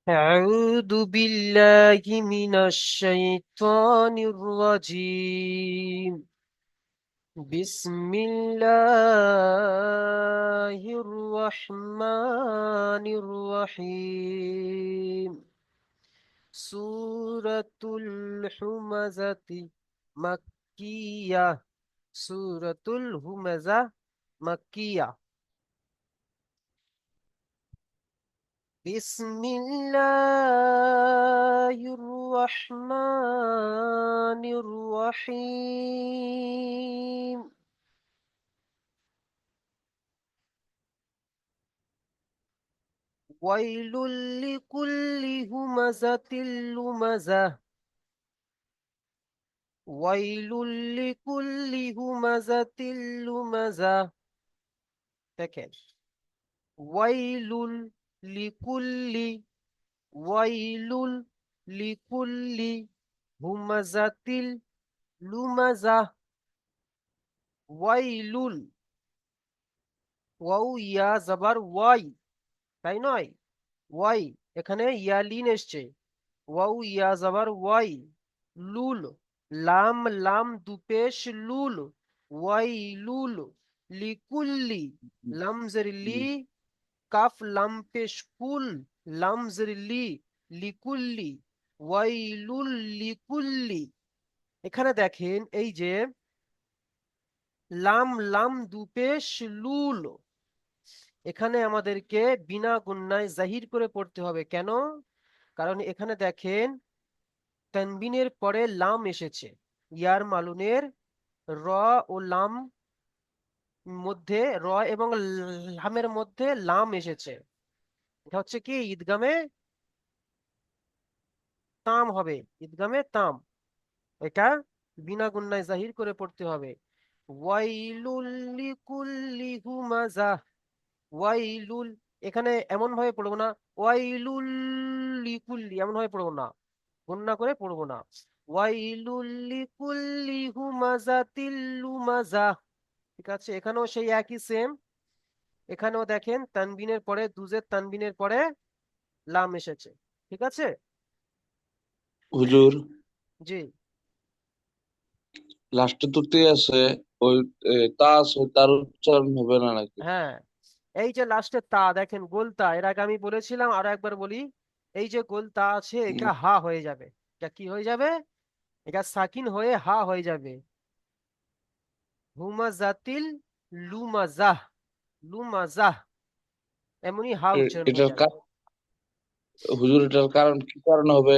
أعوذ بالله من الشيطان الرجيم. بسم الله الرحمن الرحيم. سورة الحمزة مكية. سورة الهمزة مكية. بسم الله الرحمن الرحيم. ويل لكل همزة لمزة. ويل لكل همزة لمزة. দেখেন, ওয়াইলুল লিকুল্লি ওয়াইলুল লিকুল্লি হুমাজাতিল লুমাজা। ওয়াইলুল, ওয়াউ ইয়া জাবার ওয়াই, তাই নয়? ওয়াই, এখানে ইয়ালিন এসছে। ওয়াউ ইয়া জাবার ওয়াই। লুল, লাম লাম দুপেশ লুল। ওয়াই লুল লিকুল্লি, লাম জের লি, কাফ লাম পেশ কুল, লাম জের লি, লিকুল্লি। ওয়াইলুল লিকুল্লি। এখানে দেখেন, এই যে লাম লাম দুপেশ লুল, এখানে আমাদেরকে বিনা গুন্নায় জাহির করে পড়তে হবে। কেন? কারণ এখানে দেখেন, তানবিনের পরে লাম এসেছে। ইয়ার মালুনের র ও লাম মধ্যে, র এবং লামের মধ্যে লাম এসেছে। এটা হচ্ছে কি ঈদগামে তাম হবে, ঈদগামে তাম। এটা বিনা গুন্নায় জাহির করে পড়তে হবে। ওয়াইলুল লিকুল্লি হুমাজা। ওয়াইলুল, এখানে এমন ভাবে পড়বো না, ওয়াইলুল লিকুল্লি এমন ভাবে পড়বো না, গুন্না করে পড়বো না। ওয়াইলুল লিকুল্লি হুমাজাতিল লুমাজা। ঠিক আছে, এখানেও সেই একই সেম। এখানেও দেখেন তানবিনের পরে, দুজের তানবিনের পরে লাম এসেছে। ঠিক আছে। হুজুর, জি। লাস্টে তুর্তি আছে, ওই তা আছে, তার উচ্চারণ হবে না নাকি? হ্যাঁ, এই যে লাস্টে তা দেখেন, গোলতা, এর আগে আমি বলেছিলাম, আরো একবার বলি। এই যে গোলতা আছে, হুম, এটা হা হয়ে যাবে। এটা কি হয়ে যাবে? এটা সাকিন হয়ে হা হয়ে যাবে। হুমাজাতিল লুমাজাহ। লুমাজাহ, এমনি হা উচ্চারণ হয়ে এটার যাবে। হুজুর, এটার কারণ কি কারণ হবে?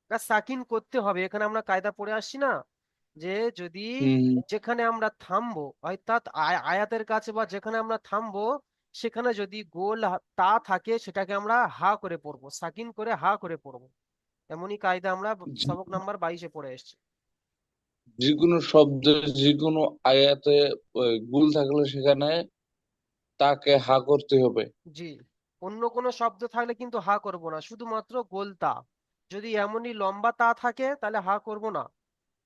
এটা সাকিন করতে হবে। এখানে আমরা কায়দা পড়ে আসছি না, যে যদি হুম। যেখানে আমরা থামবো, অর্থাৎ আয়াতের কাছে বা যেখানে আমরা থামবো, সেখানে যদি গোল তা থাকে, সেটাকে আমরা হা করে পড়বো, সাকিন করে হা করে পড়বো। এমনই কায়দা আমরা যে সবক নাম্বার 22-এ পড়ে এসেছি। যে কোনো শব্দের যে কোনো আয়াতে গুল থাকলে সেখানে তাকে হা করতে হবে। জি। অন্য কোনো শব্দ থাকলে কিন্তু হা করব না, শুধুমাত্র গোল তা। যদি এমনই লম্বা তা থাকে, তাহলে হা করব না।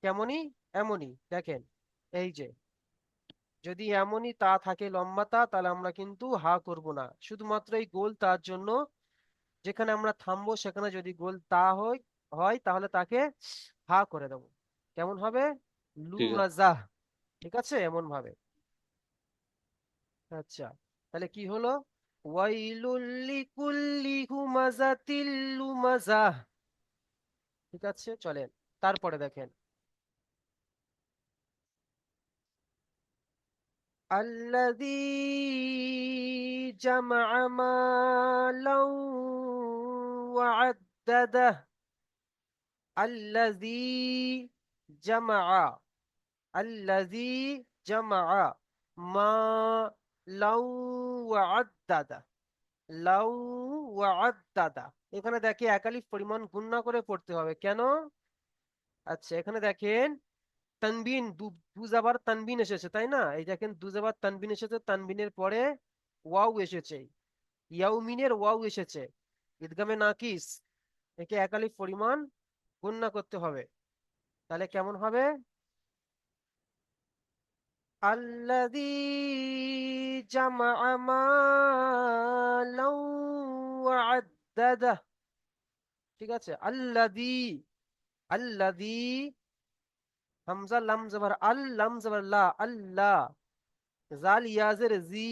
কেমনই? এমনই দেখেন, এই যে যদি এমনই তা থাকে লম্বা তা, তাহলে আমরা কিন্তু হা করব না। শুধুমাত্র এই গোল তার জন্য, যেখানে আমরা থামবো সেখানে যদি গোল তা হয় হয় তাহলে তাকে হা করে দেবো। কেমন হবে? ঠিক আছে। লুমাজাহ। ঠিক আছে, এমন ভাবে। আচ্ছা, তাহলে কি হলো? ওয়াইলুল লিকুল্লি হুমাজাতিল লুমাজাহ। ঠিক আছে, চলেন তারপরে দেখেন। আল্লাযী জামআ মালান ওয়া আদ্দাদাহ। আল্লাযী জামআ, আল্লাযী জামআ মা লাউ ওয়া আদ্দাদা। লাউ ওয়া আদ্দাদা, এখানে দেখে একালিফ পরিমাণ গুণনা করে পড়তে হবে। কেন? আচ্ছা, এখানে দেখেন তানবিন, দুজাবার তানবিন এসেছে, তাই না? এই দেখেন দুজাবার তানবিন এসেছে, তানবিনের পরে ওয়াও এসেছে, ইয়াউমিনের ওয়াও এসেছে। ঈদগামে নাকিস, একে একালিফ পরিমাণ গুণনা করতে হবে। তাহলে কেমন হবে? আল্লাযী জামআ মালান ওয়া ওয়াদ্দাদা। ঠিক আছে, আল্লাযী, আল্লাযী, হামজা লাম জবর আল, লাম জবর লা, আল্লাহ। জাল ইয়া জের জি,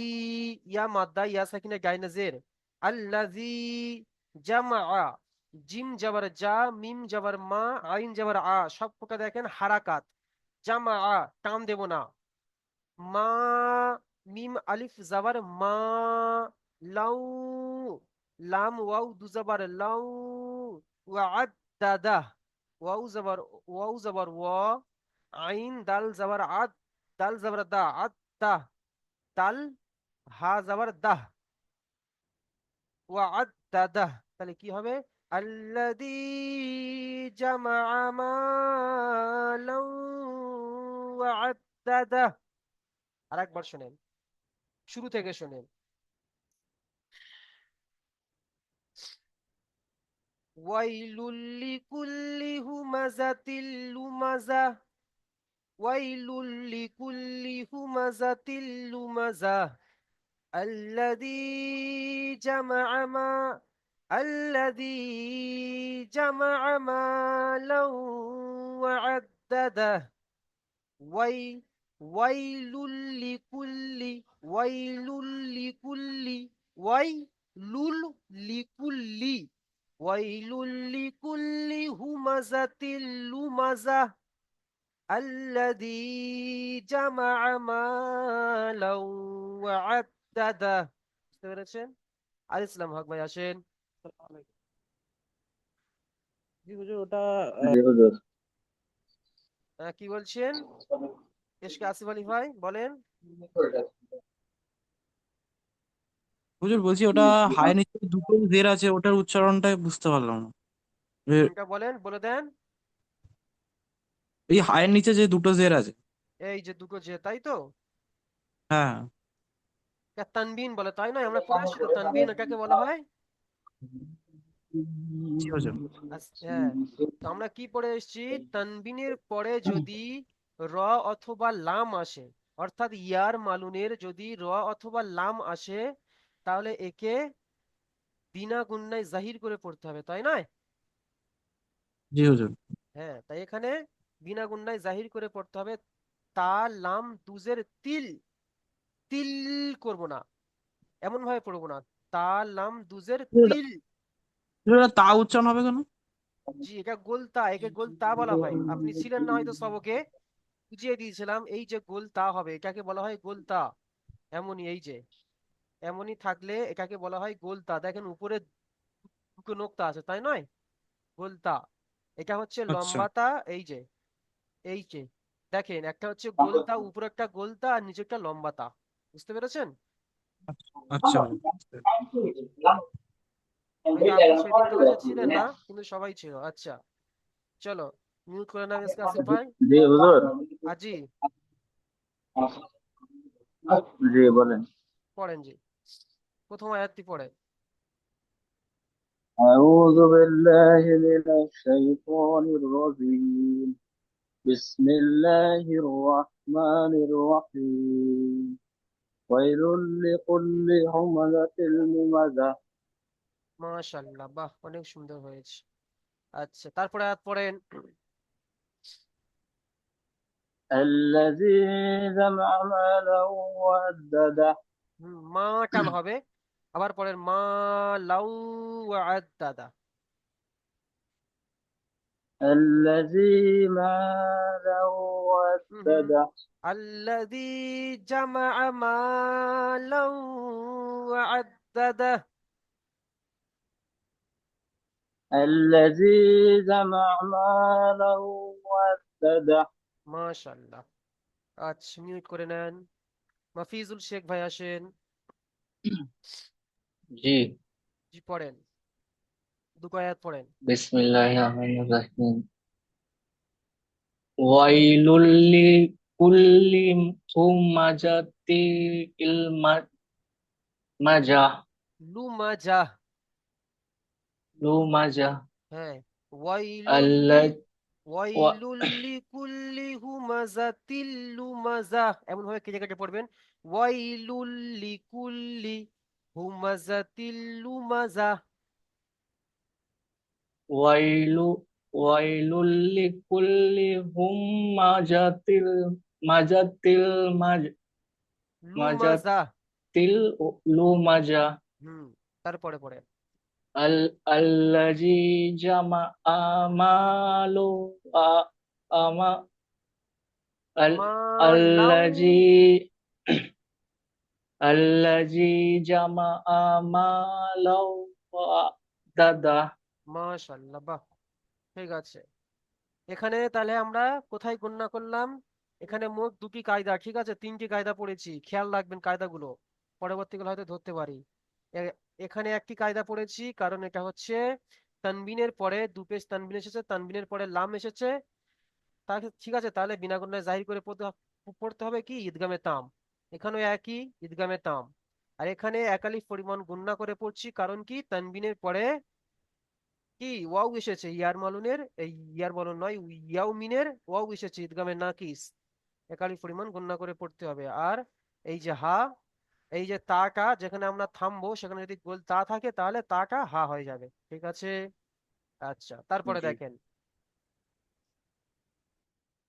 ইয়া মাদ্দা, ইয়া সাকিনা গাইনা জের। আল্লাযী জামআ, জিম জবর জা, মিম জবর মা, আইন জবর আ, সব কটা দেখেন হারাকাত। জামআ টান দেব না। মা, মিম আলিফ জবর মা, লাউ, লাম ওয়াও দু জবর লাউ, ওয়াআদ্দাদা, ওয়াও জবর, ওয়াও জবর ওয়া, আইন দাল জবর আদ, দাল জবর দা, আদ্দা, দাল, হা জবর দাহ, ওয়াআদ্দাদা। তাহলে কি হবে? আল্লাযী জামআ মালান ওয়াআদ্দাদা। আরেকবার শুনেন, শুরু থেকে শুনেন। ওয়াইলুল লিকুল্লি হুমাযাতিল লুমাযা, ওয়াইলুল লিকুল্লি হুমাযাতিল লুমাযা, আল্লাযী জামাআ মা, আল্লাযী জামাআ মালান ওয়া'আদ্দাদা। ওয়াই, ওয়াইলুল লিকুল্লি, ওয়াইলুল লিকুল্লি, ওয়াইলুল লিকুল্লি, ওয়াইলুল লিকুল্লি হুমাযাতিল লুমাযা, আল্লাযী জামাআ মালান ওয়া'আদ্দাদা। বুঝতে পেরেছেন? আল ইসলাম হক ভাই আসেন। জি হুজুর, ওটা জি হুজুর। কি বলছেন? এশকে আসিফ আলী ভাই বলেন। হুজুর বলছি ওটা হায়ের নিচে দুটো জের আছে, ওটার উচ্চারণটা বুঝতে পারলাম না। এটা বলেন, বলে দেন। এই হায়ের নিচে যে দুটো জের আছে। এই যে দুটো যে, তাই তো? হ্যাঁ। তানবিন বলে, তাই নয়? আমরা পড়ে এসেছি তো তানবিন এটাকে বলা হয়। জি হুজুর। হ্যাঁ, তো আমরা কি পড়ে এসেছি? তানবিনের পরে যদি র অথবা লাম আসে, অর্থাৎ ইয়ার মালুনের যদি র অথবা লাম আসে, তাহলে একে বিনা গুণনায় জাহির করে পড়তে হবে, তাই নয়? জি হুজুর। হ্যাঁ, তাই এখানে বিনা গুণনায় জাহির করে পড়তে হবে। তা লাম দুজের তিল, তিল করব না, এমন ভাবে পড়বো না। তা লাম দুজের তিল। হুজুর, এটা তা উচ্চারণ হবে কেন? জি, এটা গোলতা, একে গোলতা বলা হয়। আপনি ছিলেন না হয়তো সবকে, বুঝিয়ে দিয়েছিলাম। এই যে গোলতা হবে, এটাকে বলা হয় গোলতা। এমনই, এই যে এমনই থাকলে এটাকে বলা হয় গোলতা। দেখেন উপরে দুটো নোক্তা আছে, তাই নয়? গোলতা। এটা হচ্ছে আচ্ছা লম্বাতা। এই যে, এই যে দেখেন, একটা হচ্ছে গোলতা, উপরে একটা গোলতা আর নিচে একটা লম্বাতা। বুঝতে পেরেছেন? আচ্ছা হুজুর। হয়তো আপনি সেদিন ক্লাসে ছিলেন না, কিন্তু সবাই ছিল। আচ্ছা, চলো মিউট করে নাম এসকে আসিফ ভাই। জি হুজুর। আজি জি বলেন। পড়েন জি, প্রথম আয়াতটি পড়েন। أعوذ بالله من الشيطان الرجيم. بسم الله الرحمن الرحيم. ويل لكل همزة لمزة. মাশাআল্লাহ, বাহ, অনেক সুন্দর হয়েছে। আচ্ছা, তারপরে আয়াত পড়েন। الذي جمع مالا وعدده. মা টান হবে। আবার পড়েন, মা লাউ আদাদা। الذي مالا وعدده. আল্লাযী জামাআ মালান ওয়া'আদ্দাদা। الذي جمع مالا وعدده. মাশাআল্লাহ। আচ্ছা, মিউট করে নেন। মাফিজুল শেখ ভাই আসেন। জি। জি পড়েন, দুটো আয়াত পড়েন। বিসমিল্লাহির রহমানির রহিম। ওয়াইলুল লিকুল্লি হুমাযাতিল মাজাহ, লুমাজাহ। লুমাজাহ, হ্যাঁ, আল্লাহ, ওয়াইলুল লিকুল্লি হুমাযাতিল লুমাজাহ, এমন ভাবে কেটে কেটে পড়বেন। ওয়াইলুল লিকুল্লি হুমাযাতিল লুমাজাহ। ওয়াইলু ওয়াইলুল লিকুল্লি হুমাজাতিল মাজাতিল লুমাজা। মাজাতিল লুমাজা হুম, তারপরে পরে আল আল্লাজি জামা আমালু আ আমা আল মালাউ। আল্লাজি আল্লাজি জামা আমালাউ দাদা। মাশাআল্লাহ, বাহ, ঠিক আছে। এখানে তাহলে আমরা কোথায় গণনা করলাম? এখানে মোট দুটি কায়দা, ঠিক আছে, তিনটি কায়দা পড়েছি, খেয়াল রাখবেন কায়দাগুলো, পরবর্তীকালে হয়তো ধরতে পারি। এখানে একটি কায়দা পড়েছি, কারণ এটা হচ্ছে তানবিনের পরে দু পেশ তানবিন এসেছে, তানবিনের পরে লাম এসেছে, তাহলে ঠিক আছে, তাহলে বিনা গুণায় জাহির করে পড়তে হবে কি ঈদগামে তাম। এখানেও একই ঈদগামে তাম। আর এখানে একালিফ পরিমাণ গুণনা করে পড়ছি, কারণ কি তানবিনের পরে কি ওয়াও এসেছে, ইয়ার মালুনের, এই ইয়ার মালুন নয়, ইয়াও মিনের ওয়াও এসেছে ঈদগামে নাকিস, একালিফ পরিমাণ গণনা করে পড়তে হবে। আর এই যে হা, এই যে তাটা যেখানে আমরা থামবো সেখানে যদি গোল তা থাকে তাহলে তাটা হা হয়ে যাবে, ঠিক আছে। আচ্ছা, তারপরে জি। দেখেন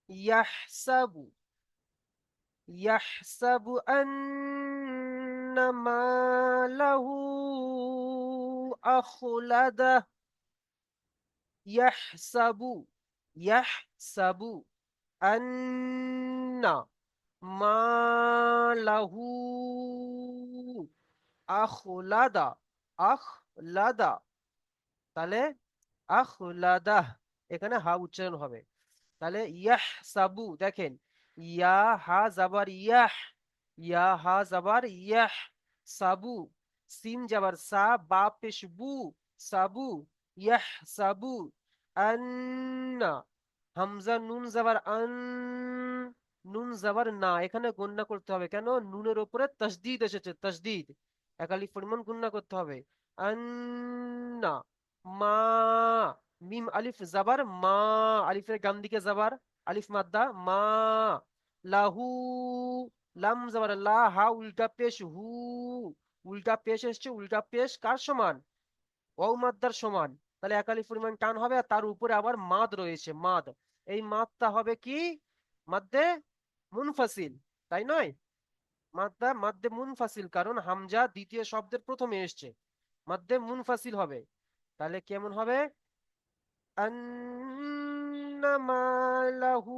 ইয়াহসাবু, ইয়াহসাবু আন্না মালাহু আখলাদা। ইয়াহসাবু, ইয়াহসাবু আন্না মালাহু আখলাদা, আখলাদা, তাহলে আখলাদাহ, এখানে হা উচ্চারণ হবে। তাহলে ইয়াহসাবু, দেখেন ইয়া হা জাবার ইয়াহ, ইয়া হা জাবার ইয়াহ, সাবু, সিন জাবার সা, বা পেশ বু, সাবু, ইয়াহসাবু আন্না, হামজা নুন জাবার আন, নুন জাবার না, এখানে গণনা করতে হবে, কেন নুনের উপরে তাসদিদ এসেছে, তাসদিদ, একালিফ পরিমাণ গণনা করতে হবে। আন্না মা, মিম আলিফ জাবার মা, আলিফের ডান দিকে জাবার, আলিফ মাদ্দা মা, লাহু, লাম জাবার লা, হা উল্টা পেশ হু, উল্টা পেশ এসছে, উল্টা পেশ কার সমান? ওয়াও মাদ্দার সমান। তাহলে একালিফ পরিমাণ টান হবে, আর তার উপরে আবার মাদ রয়েছে, মাদ, এই মাদটা হবে কি মাদ্দে মুনফাসিল, তাই নয়? মাদ্দে মুনফাসিল, কারণ হামজা দ্বিতীয় শব্দের প্রথমে এসছে, মাদ্দে মুনফাসিল হবে। তাহলে কেমন হবে? আন্নামা লাহু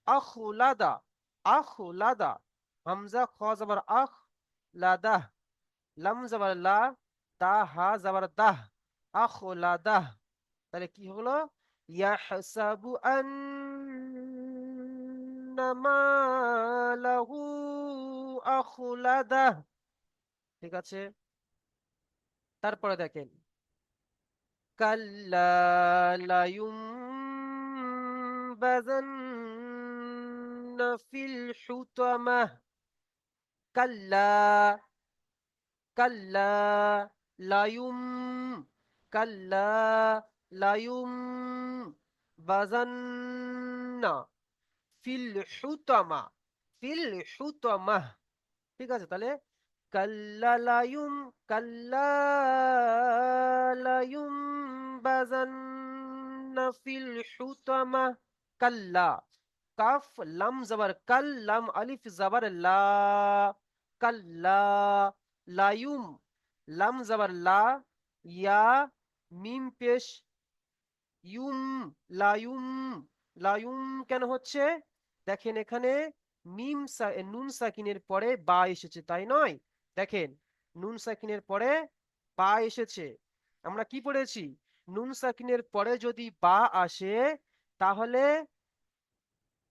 আখলাদা, আখলাদা, হামজা খ জাবার আখ, লাদাহ, লাম জাবার লা, তা হা জাবার দাহ, আখলাদাহ। তাহলে কি হলো? ইয়াহসাবু আন্নামা লাহু আখলাদাহ, ঠিক আছে। তারপরে দেখেন কাল্লা লায়ুমবাযান্না ফিল হুতামাহ। কাল্লা, কাল্লা লায়ুম, কাল্লা লায়ুম বাযান্না ফিল হুতামা, ফিল হুতামাহ, ঠিক আছে। তাহলে কাল্লা লায়ুম, কাল্লা লায়ুম বাযান্না ফিল হুতামা, কাল্লা, কাফ লাম জাবার কাল, লাম আলিফ জাবার লা, কাল্লা, লায়ুম, লাম জাবার লা, ইয়া মিম পেশ ইউম, লায়ুম, লায়ুম কেন হচ্ছে? দেখেন এখানে নুন সাকিনের পরে বা এসেছে, তাই নয়? দেখেন নুন সাকিনের পরে বা এসেছে, আমরা কি পড়েছি? নুন সাকিনের পরে যদি বা আসে তাহলে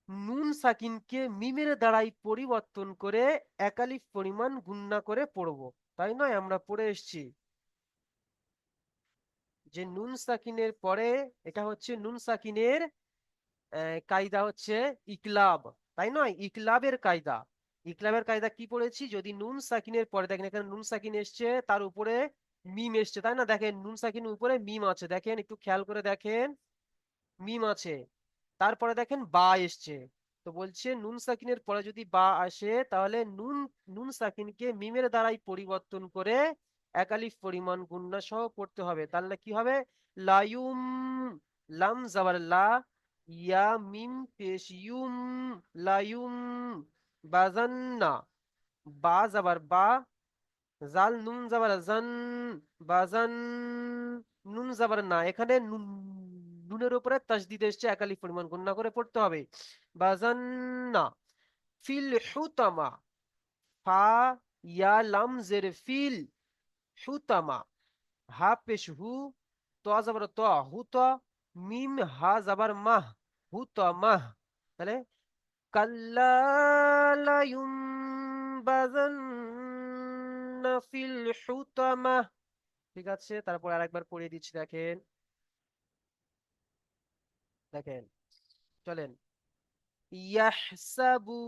নুন সাকিনকে মিমের দ্বারাই পরিবর্তন করে একালিফ পরিমাণ গুণনা করে পড়বো, তাই নয়? আমরা পড়ে এসেছি যে নুন সাকিনের পরে, এটা হচ্ছে নুন সাকিনের কায়দা হচ্ছে ইকলাব, তাই নয়? ইকলাবের কায়দা, ইকলাবের কায়দা কি পড়েছি? যদি নুন সাকিনের পরে, দেখেন এখানে নুন সাকিন এসছে, তার উপরে মিম এসছে, তাই না? দেখেন নুন সাকিনের উপরে মিম আছে, দেখেন একটু খেয়াল করে দেখেন, মিম আছে, তারপরে দেখেন বা এসছে। তো বলছে নুন সাকিনের পরে যদি বা আসে তাহলে নুন, নুন সাকিনকে মিমের দ্বারাই পরিবর্তন করে একালিফ পরিমাণ গুণনা সহ পড়তে হবে। তাহলে কি হবে? লায়ুম, লাম জাবার লা, ইয়া মিম পেশ ইউম, লায়ুম বাজান্না, বা জাবার বা, জাল নুন জাবার জান, বাজান, নুন জাবার না, এখানে নুনের উপরে তাসদিদ এসছে, একালিফ পরিমাণ গুণনা করে পড়তে হবে। বাজান্না, ফিল হুতামা, ফা ইয়া লাম জের ফিল, হুতামা, হা পেশ হু, তো জাবার তো, হুত, মিম হা জাবার মাহ, হুত মাহ। তাহলে কাল্লা লা ইউনবাযান্না ফিল হুতামা। ঠিক আছে, তারপর আরেকবার পড়িয়ে দিচ্ছি, দেখেন দেখেন, চলেন। ইয়াহসাবু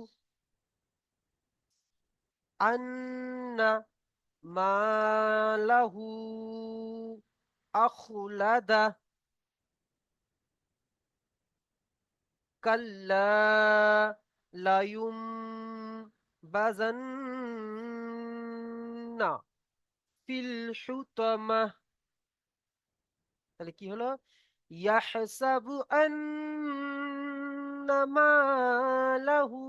আন্না মালাহু আখলাদা, কাল্লা লায়ুনবাযান্না ফিল হুতামা। তাহলে কি হলো? ইয়াহসাবু আন্না মালাহু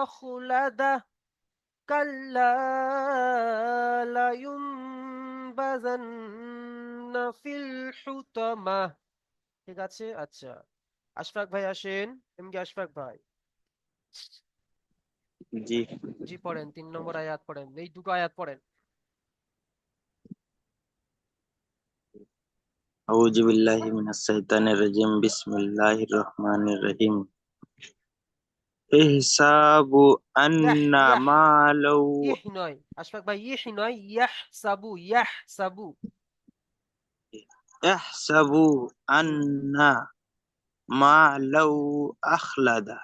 আখলাদা, কাল্লা লায়ুনবাযান্না ফিল হুতামা। ঠিক আছে, আচ্ছা। আশফাক ভাই আসেন, এমকে আশফাক ভাই। জি। জি পড়েন, 3 নম্বর আয়াত পড়েন, এই দুটো আয়াত পড়েন। আউযু বিল্লাহি মিনাশ শাইতানির রাজিম। বিসমিল্লাহির রহমানির রহিম। ইহসাবু ইয়াহ আন্না ইয়াহ, মা লাউ ইহ নয় আশফাক ভাই, ইহ নয়, ইয়াহসাবু, ইয়াহসাবু। ইহসাবু আন্না মা লাউ আখলাদা।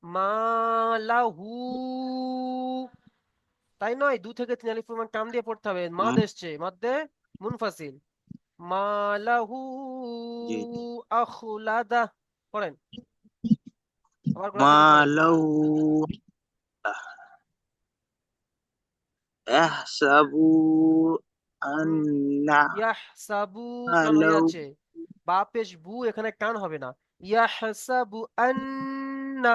মা লাহু, তাই নয়, 2 থেকে 3 আলিফ পরিমাণ টান দিয়ে পড়তে হবে, মাদ এসছে, মাদ্দে মুনফাসিল। মা লাহু জি। আখলাদা, পড়েন, আবার গোড়া মা থেকে পড়েন। লাউ ইহসাবু হুম, আন্না ইয়াহসাবু মা টান হয়ে লাউ যাচ্ছে, বা পেশ বু, এখানে টান হবে না। ইয়াহসাবু আন্না,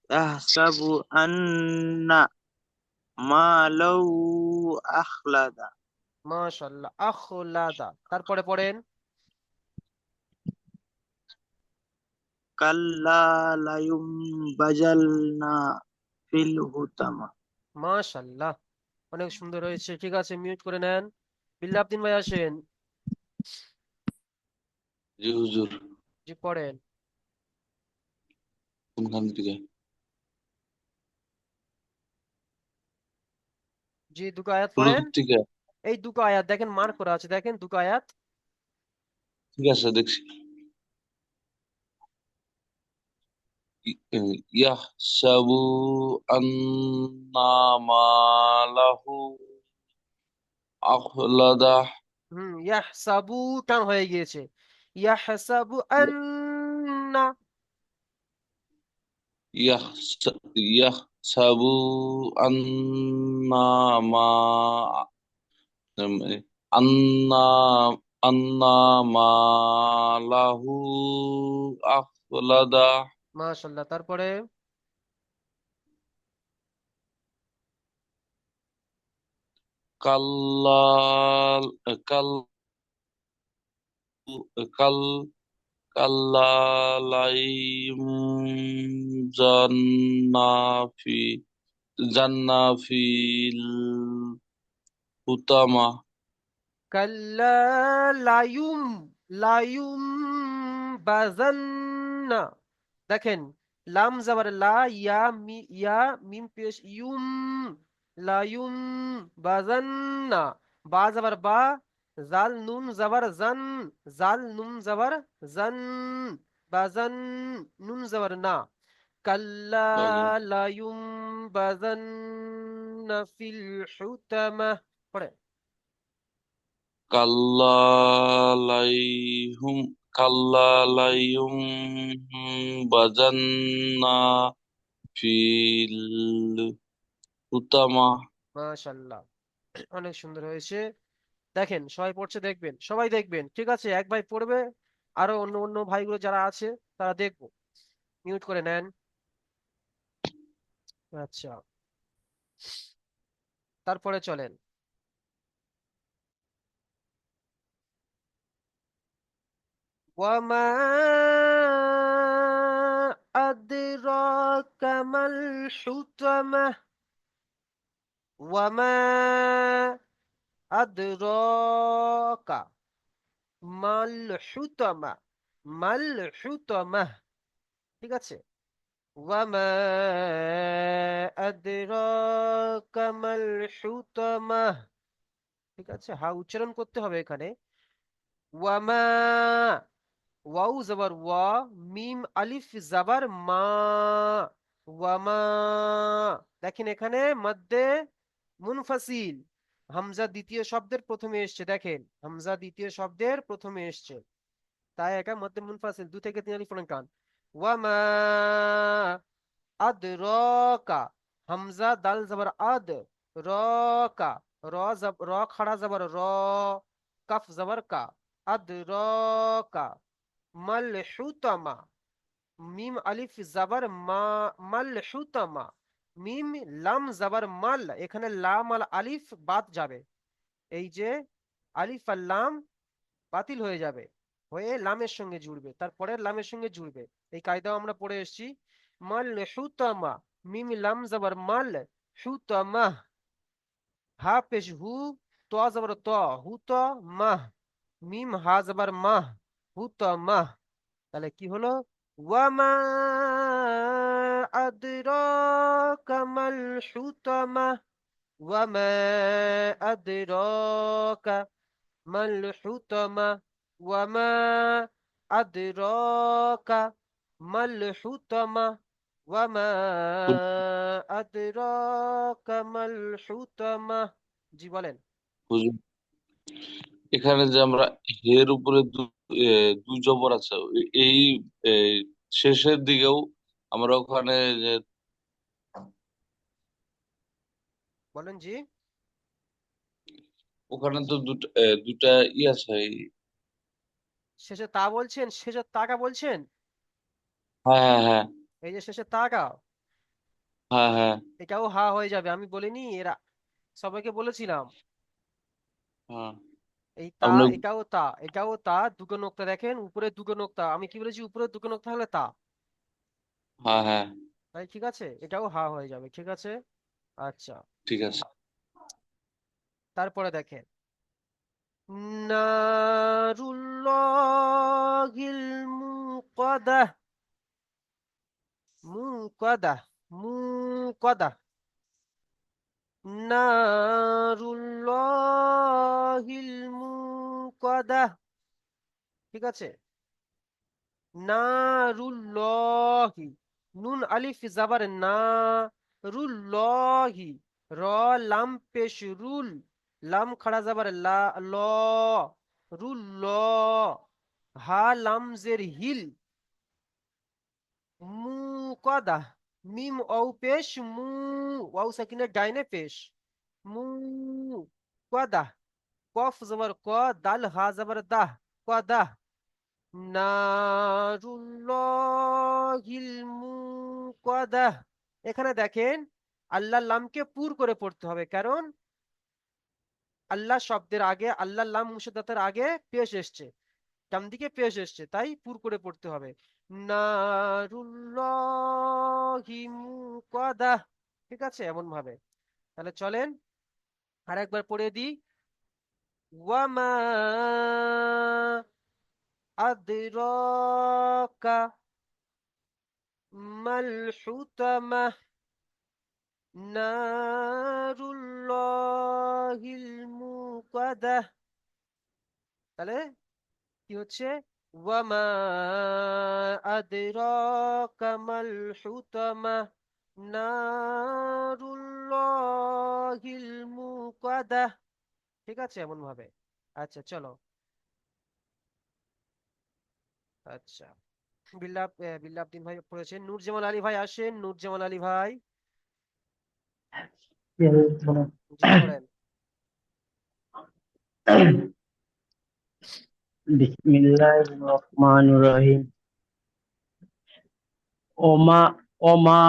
ইহসাবু আন্না মা লাউ আখলাদা। মাশাআল্লাহ, আখলাদা, তারপরে পড়েন। কাল্লা লায়ুমবাযান্না ফিল হুতামা। মাশাআল্লাহ, অনেক সুন্দর হয়েছে। ঠিক আছে, মিউট করে নেন। বিল্লাবদিন ভাই আসেন, জি হুজুর। জি পড়েন। কোনখান থেকে? জি দুটো আয়াত শুরু পড়েন। থেকে? এই দুটো আয়াত দেখেন, মার্ক করা আছে, দেখেন দুটো আয়াত। ঠিক আছে, দেখছি। ইয়াহসাবু আন্না মালাহু আখলাদা। ইয়াহসাবু টান হয়ে গিয়েছে। ইয়াহসাবু আন্না, ইয়াহসাবু আন্না মা আন্না আন্না মালাহু আখলাদা। মাশাআল্লাহ, তারপরে কাল্লা কাল কাল কাল্লা জান্নাফি জান্নাফিল হুতামা। কাল্লা লায়ুম, লায়ুম বাজান্না, দেখেন লাম জাবার লা, ইয়া মিম পেশ ইউম, লায়ুম বাজান্না, বা জাবার বা, জাল নুন জাবার জান, জাল নুন জাবার জান, বাজান, নুন জাবার না, কাল্লা বাজার। লায়ুম বাজান্না ফিল হুতামা। পড়ে কাল্লালাইহুম কাল্লালাইহুম বাজান্না ফিল হুতামা। মাশাআল্লাহ, অনেক সুন্দর হয়েছে। দেখেন সবাই পড়ছে, দেখবেন সবাই দেখবেন, ঠিক আছে? এক ভাই পড়বে, আরো অন্য অন্য ভাইগুলো যারা আছে তারা দেখবো। মিউট করে নেন। আচ্ছা, তারপরে চলেন। ওয়ামা আদরাকা মাল হুতামা। ওয়ামা আদরাকা মাল হুতামা। মাল হুতামা, ঠিক আছে? ওয়ামা আদরাকা মাল হুতামা, ঠিক আছে? হা উচ্চারণ করতে হবে এখানে। ওয়ামা, ওয়াও জবর ওয়া, মিম আলিফ জবর মা, ওয়ামা। দেখেন এখানে মধ্যে মুনফাসিল, হামজা দ্বিতীয় শব্দের প্রথমে এসছে, দেখেন হামজা দ্বিতীয় শব্দের প্রথমে এসছে, তাই একা মধ্যে মুনফাসিল, 2 থেকে 3 আলিফ পর্যন্ত টান। ওয়ামা আদরাকা, হামজা দাল জবর আদ, রকা, র খাড়া জবর র, কাফ জবর কা, আদরাকা মাল হুতামা, মিম আলিফ জাবার মা, মাল হুতামা, মিম লাম জাবার মাল, এখানে লাম আল আলিফ বাদ যাবে, এই যে আলিফ আর লাম বাতিল হয়ে যাবে, হয়ে লামের সঙ্গে জুড়বে, তারপরে লামের সঙ্গে জুড়বে। এই কায়দাও আমরা পড়ে এসেছি। মাল হুতামা, মিম লাম জাবার মাল, হুতামা, হা পেশ হু, তো জবর ত, হুতামা, মিম হা জাবার মাহ, হুতামা। তাহলে কি হলো? ওয়ামা আদরাকা মাল হুতামা। ওয়ামা আদরাকা মাল হুতামা। ওয়ামা আদরাকা মাল হুতামা। ওয়ামা আদরাকা মাল হুতামা। জি বলেন। হুজুর, এখানে যে আমরা হের উপরে দুই জবর আছে, এই এ, শেষের দিকেও আমরা ওখানে যে বলেন জি। ওখানে তো দুটা ই আছে। শেষে তা বলছেন, শেষে তাকা বলছেন? হ্যাঁ হ্যাঁ এই যে শেষে তাকা, হ্যাঁ হ্যাঁ এটাও হা হয়ে যাবে, আমি বলিনি এরা, সবাইকে বলেছিলাম। হ্যাঁ। এই তা, আপনি এটাও তা, এটাও তা, দুটো নোক্তা দেখেন, উপরে দুটো নোক্তা, আমি কি বলেছি? উপরে দুটো নোক্তা হলে তা, হ্যাঁ হ্যাঁ তাই ঠিক আছে, এটাও হা হয়ে যাবে, ঠিক আছে? আচ্ছা, ঠিক আছে। তারপরে দেখেন, নারুল্লাহিল মুকাদা, মুকাদা, মুকাদা, নারুল্লাহিল মুকাদা, ঠিক আছে? নারুল্লাহি, নুন আলিফ জাবার না, রুল্লাহি, র লাম পেশ রুল, লাম খাড়া জাবার লা, ল, রুল্ল, হা লাম জের হিল, মুকাদা, মিম অউ পেশ মু, ওয়াও সাকিনের ডাইনে পেশ, মু কাদা, কফ জবর ক, দাল হা জবর দাহ, কাদা, নারুল্লাহিল মুকাদাহ। এখানে দেখেন আল্লাহর লামকে পুর করে পড়তে হবে, কারণ আল্লাহ শব্দের আগে, আল্লাহর লাম মুশাদ্দাতের আগে পেশ এসছে, ডান দিকে পেশ এসছে, তাই পুর করে পড়তে হবে। নারুল্লাহি মুকাদাহ, ঠিক আছে? এমন ভাবে। তাহলে চলেন আরেকবার পড়ে দিই। ওয়ামা আদরাকা মাল হুতামা। নারুল্লাহিল মুকাদাহ। তাহলে কি হচ্ছে? ওয়ামা আদরাকা মাল হুতামা। নারুল্লাহিল মুকাদাহ, ঠিক আছে? এমন ভাবে। আচ্ছা চলো। আচ্ছা, বিল্লাহ ভাই পড়েছেন। নূরজামাল আলী ভাই আসেন, নূরজামাল আলী ভাই। জি পড়েন। Bismillahirrahmanirrahim. Oma Oma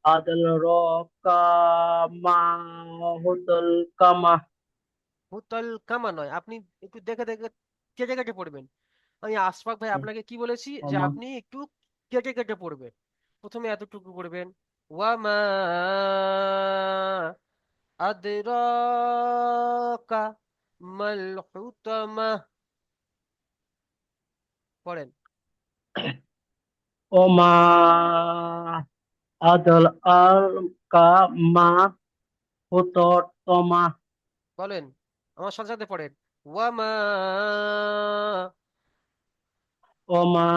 adraka ma hutul kamah. হুতাল কামা নয়, আপনি একটু দেখে দেখে কেটে কেটে পড়বেন। আমি আশফাক ভাই আপনাকে কি বলেছি যে Oma আপনি একটু কেটে কেটে পড়বেন। প্রথমে এতটুকু পড়বেন, ওয়ামা আদরাকা মাল হুতামা। পড়েন। Oma adraka ma hutul kamah. বলেন, আমার সাথে সাথে পড়েন, ওয়ামা Oma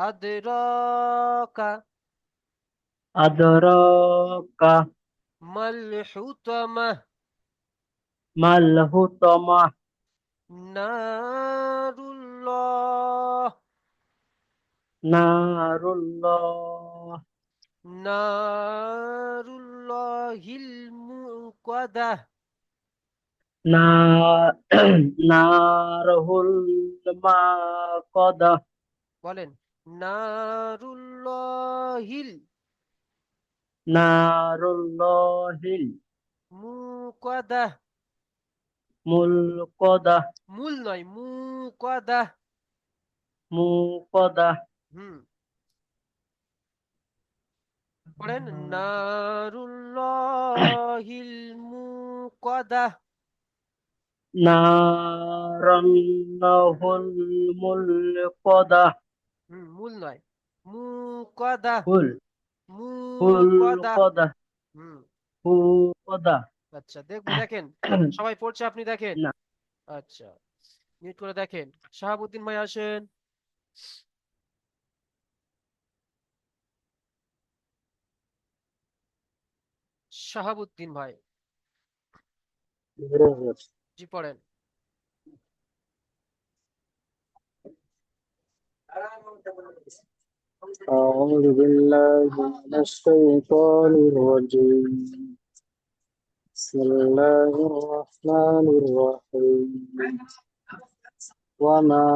আদরাকা adraka মাল হুতামা mal hutamah. নারুল্লাহ Narullah নারুল্লাহিল মুকাদ্দাহ। na narhul maqadah. বলেন, নারুল্লাহিল Narullahil মুকাদ্দাহ। mulqadah. মূল নয়, মুকাদ্দাহ। Muqadah. হুম, পড়েন, নারুল্লাহিল মুকাদ্দাহ। Narannahul mulqadah. মূল নয়, মুকাদ্দাহ। Hul মুকাদ্দাহ। Hulqadah. হুম, Huqadah. আচ্ছা দেখবো, দেখেন সবাই পড়ছে, আপনি দেখেন। না আচ্ছা, মিউট করে দেখেন। শাহাবুদ্দিন ভাই আসেন। শাহাবুদ্দিন ভাই, জি পড়েন। أعوذ بالله من الشيطان الرجيم بسم الله الرحمن الرحيم وما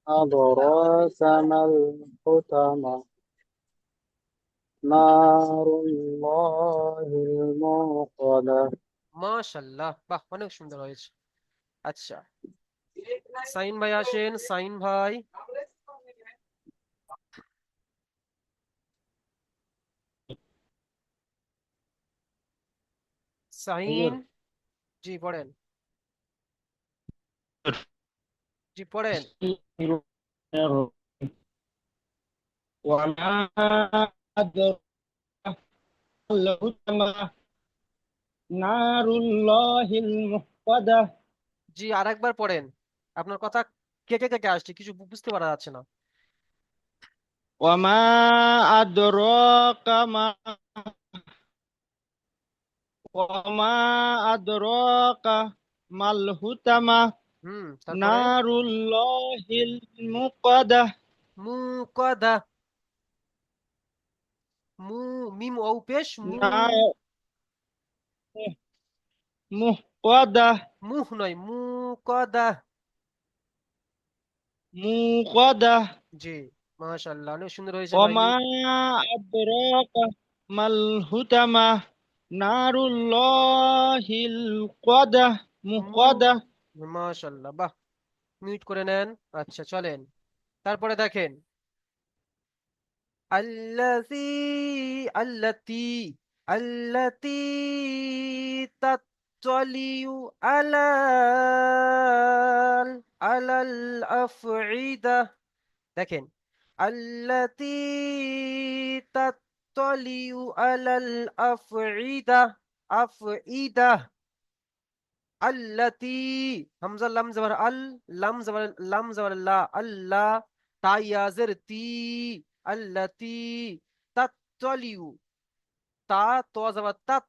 أدراك ما الحطمة نار الله الموقدة মাশাআল্লাহ, বাহ, অনেক সুন্দর হয়েছে। আচ্ছা, সাইন ভাই আসেন। সাইন ভাই, সাইন, জি পড়েন। জি পড়েন। وما أدراك ما الحطمة نار الله الموقدة জি আরেকবার পড়েন, আপনার কথা কেটে কেটে আসছে, কিছু বুঝতে পারা যাচ্ছে না। وما أدراك ما وما أدراك ما الحطمة তারপরে نار الله الموقدة মুকাদা, মিম ও পেশ نار موقدة মুহ নয়, মুকাদা। موقدة জি, মাশাআল্লাহ, অনেক সুন্দর হয়েছে ভাই। وما أدراك ما الحطمة نار الله القدة موقدة মাশাআল্লাহ, বাহ, মিউট করে নেন। আচ্ছা চলেন, তারপরে দেখেন, আল্লাতী আল্লাতী তাত্তালিউ আলাল আফঈদা। দেখেন, আল্লাতী তাত্তালিউ আলাল আফঈদা। আফঈদা, আল্লাতী, হামজা লাম জবর আল, লাম জবর লা, আল্লাহ, তা ইয়াজের তি, আল্লাতী তাত্তালিউ, তা তো জবর তাত,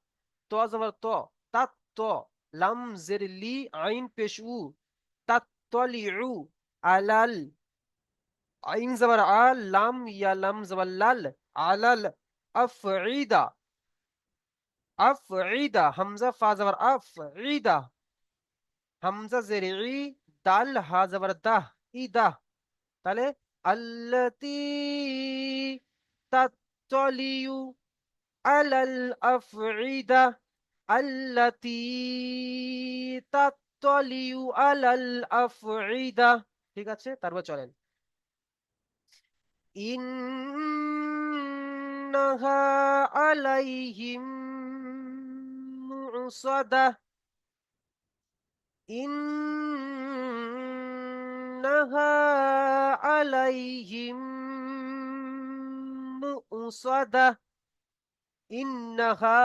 তো জবর তো, তাত তো, লাম জের লি, আইন পেশ উ, তাত্তালিউ, আলাল, আইন জবর আল, লাম ইয়া লাম জবর লাল, আলাল আফঈদা। আফঈদা, হামজা ফা যাবার আফঈদা, হামজা জের ই, দাল হা যাবার দাহ, ইদা। তাহলে আল্লাতী তাত্তালিউ আলাল আফঈদা, আল্লাতী তাত্তালিউ আলাল আফঈদা। ঠিক আছে, তারপর চলেন। ইন্নাহা আলাইহিম মুসাদা, ইন্নাহা আলাইহিম মুসাদা, ইন্নাহা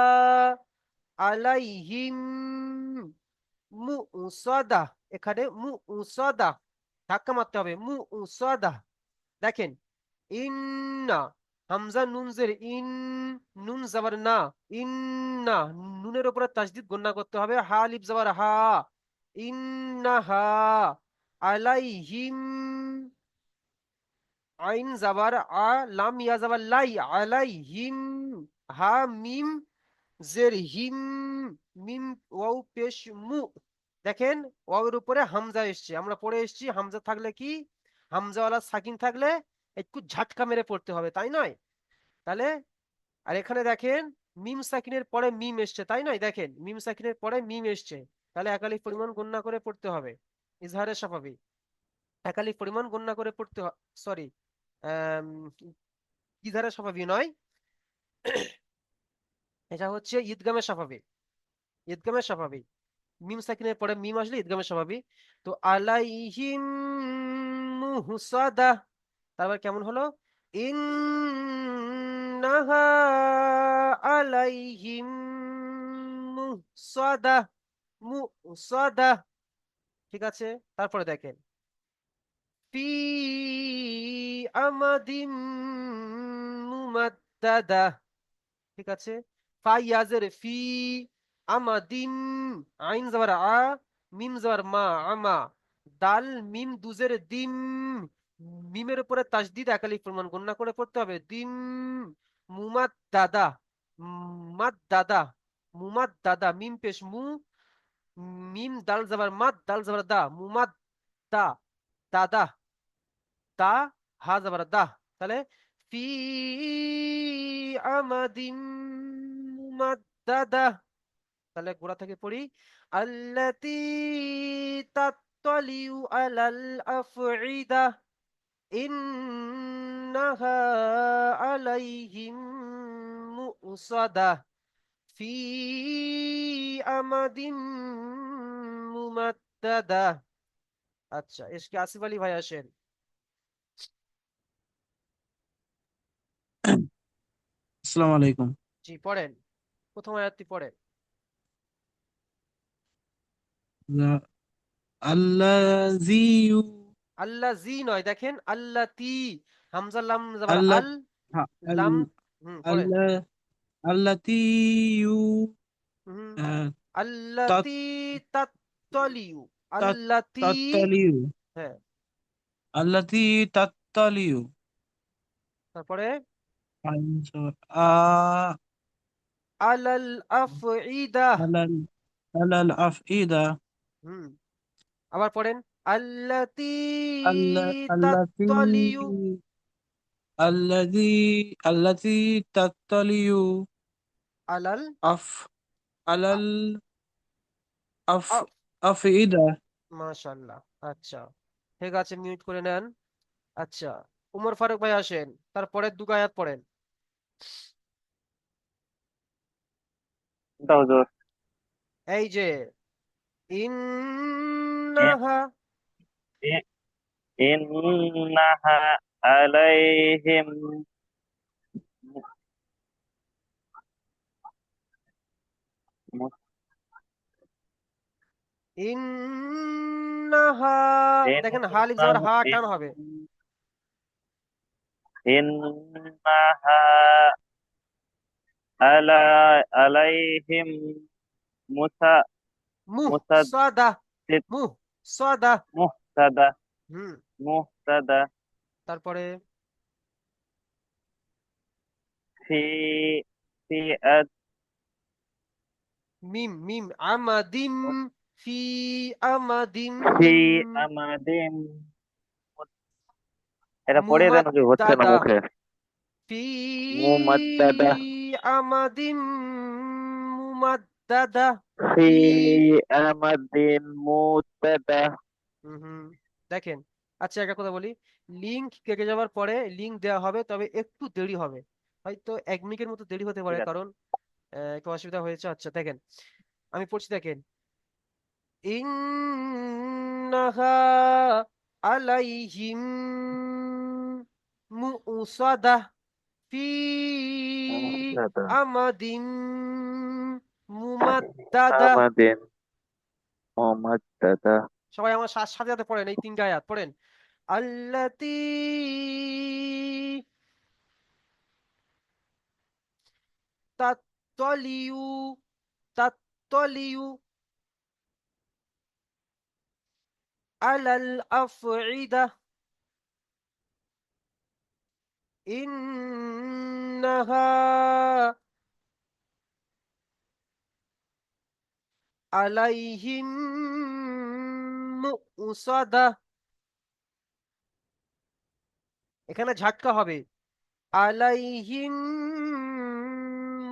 আলাইহিম মুসাদা। এখানে মুসাদা ধাক্কা মারতে হবে, মুসাদা। দেখেন, ইন্না, হামজা নুন জের ইন, নুন জাবার না, ইন্না, নুনের উপরে তাসদিদ গুন্না করতে হবে, হা লিফ জাবার হা, ইন্নাহা আলাইহিম, আইন জাবার আ, লাম ইয়া জাবার লাই, আলাইহিম, হা মিম জের হিম, মিম ওয়াও পেশ মু। দেখেন, ওয়াওয়ের উপরে হামজা এসছে, আমরা পড়ে এসছি হামজা থাকলে কি, হামজাওয়ালা সাকিন থাকলে একটু ঝাটকা মেরে পড়তে হবে, তাই নয়? তাহলে আর এখানে দেখেন মিম সাকিনের পরে মিম এসছে, তাই নয়? দেখেন মিম সাকিনের পরে মিম এসছে, তাহলে একালিফ পরিমাণ গণনা করে পড়তে হবে, ইজহারে শাফাবি একালিফ পরিমাণ গণনা করে পড়তে হবে, সরি ইজহারে শাফাবি নয়, এটা হচ্ছে ঈদগামে শাফাবি, ঈদগামে শাফাবি। মিম সাকিনের পরে মিম আসলে ঈদগামে শাফাবি। তো আলাইহিম মুহসাদা, তারপর কেমন হলো, ইন্নাহা আলাইহিম মুহসাদা, মুহসাদা। ঠিক আছে, তারপরে দেখেন, ফি আমাদিম মুমাদ্দাদা। ঠিক আছে, ফা ইয়াজের ফি, আমাদিম, আইন যাবার আ, মিম যাবার মা, আমা, দাল মিম দুজের দিম, মিমের উপরে তাসদিদ একালিফ প্রমাণ গণনা করে পড়তে হবে, দিম, মুমাদ দাদা, মাদ দাদা, মুমাদ দাদা, মিম পেশ মু, মিম দাল যাবার মাদ, দাল যাবার দা, মুমাদ দা, দাদা, দা, হা যাবার দা। তাহলে ফি আমাদিম মুমাদ্দাদা। তাহলে গোড়া থেকে পড়ি, আল্লাতী তাত্তালিউ আলাল আফঈদা, ইন্নাহা আলাইহিম মুসাদা, ফি আমাদিম মুমাদ্দাদা। আচ্ছা, এসকে আসিফ আলী ভাই আসেন। আসসালামু আলাইকুম। জি পড়েন, প্রথম আয়াতটি পড়েন। আল্লাযী, আল্লাহ জি নয়, দেখেন আল্লাতি, হামজা লাম যাবার আল্লাহ, আল, হ্যাঁ, লাম, পড়েন, আল্লাহ, আল্লাতী হুম, আহ, তাত আল্লাতি তাত্তালিউ, তাত আল্লাতি, তাত্তালিউ, হ্যাঁ, আল্লাতী তাত্তালিউ, তারপরে আইন সর, আলাল আফইদা, আলাল আলাল আফইদা, হুম, আবার পড়েন, আল্লাতি আল্লাতী তাত্তালিউ, আল্লাযী আল্লাতী তাত্তালিউ আলাল আফ আলাল আফ আফ, আফইদা। মাশাআল্লাহ। আচ্ছা, ঠিক আছে, মিউট করে নেন। আচ্ছা, উমর ফারুক ভাই আসেন, তারপরে দুটো আয়াত পড়েন। এটা হুজুর। এই যে ইন্নাহা, ইন- ইন্নাহা আলাইহিম মু- ইন্নাহা, দেখেন হা লিফ যাবার ইন্নাহু হা টান ইন- হবে, ইন্নাহা আলা আলাইহিম মুসা মুহ মুসাদ্দিদ সাদা, মুহ সাদা, মুহতাদা হুম, মুহতাদা তারপরে ফি ফি মিম মিম আমাদিম ফি আমাদিম ফি আমাদিন এটা পড়ে দেন কি হচ্ছে না মুমাদ্দাদা মুখে ফি মুমাদ্দাদা আমাদিম মুমাদ্দাদা ফি ফি আমাদিন মুদ্দাদা হুম দেখেন। আচ্ছা একটা কথা বলি, লিংক কেটে যাওয়ার পরে লিংক দেওয়া হবে, তবে একটু দেরি হবে, হয়তো 1 মিনিটের মতো দেরি হতে পারে, ঠিক আছে কারণ একটু অসুবিধা হয়েছে। আচ্ছা দেখেন, আমি পড়ছি দেখেন। ইন্নাহা আলাইহিম মুসাদাহ ফি মুদ্দাদা আমাদিম মুমাদ্দাদা। আমাদিন মুমাদ্দাদা সবাই আমার সাথে সাথে পড়েন, এই 3টা আয়াত পড়েন। আল্লাতী তাত্তালিউ তাত্তালিউ আলাল আফইদা ইন্নাহা আলাইহিম মুসাদা। এখানে ঝাটকা হবে, আলাইহিম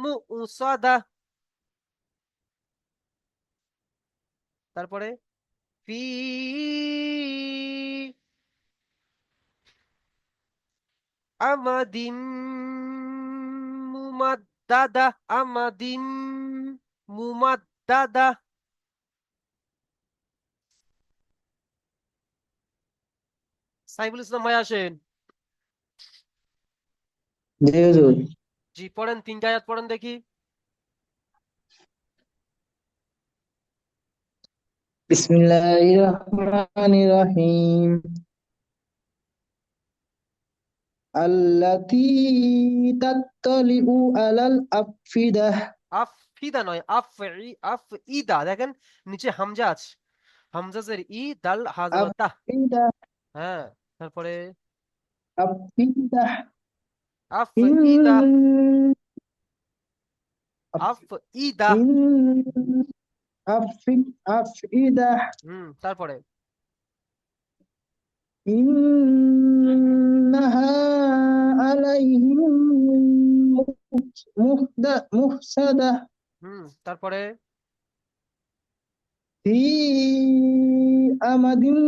মুসাদা। তারপরে ফি আমাদিম মুমাদ্দাদা আমাদিম মুমাদ্দাদা। সাইফুল ইসলাম ভাই আসেন। জি হুজুর। জি পড়েন, 3টা আয়াত পড়েন দেখি। বিসমিল্লাহির রহমানির রহিম। আল্লাতী তাত্তালিউ আলাল আফিদাহ। আফিদা নয়, আফইদা। দেখেন নিচে হামজা আছে, হামজাজের ই, দাল হাজর দা। আফিদাহ হ্যাঁ, তারপরে আফিদাহ আফইদা ইন আফইদা। ইন আফিদাহ তারপরে ইন্নাহা আলাইহিম মুহসাদাহ তারপরে ফি আমাদিন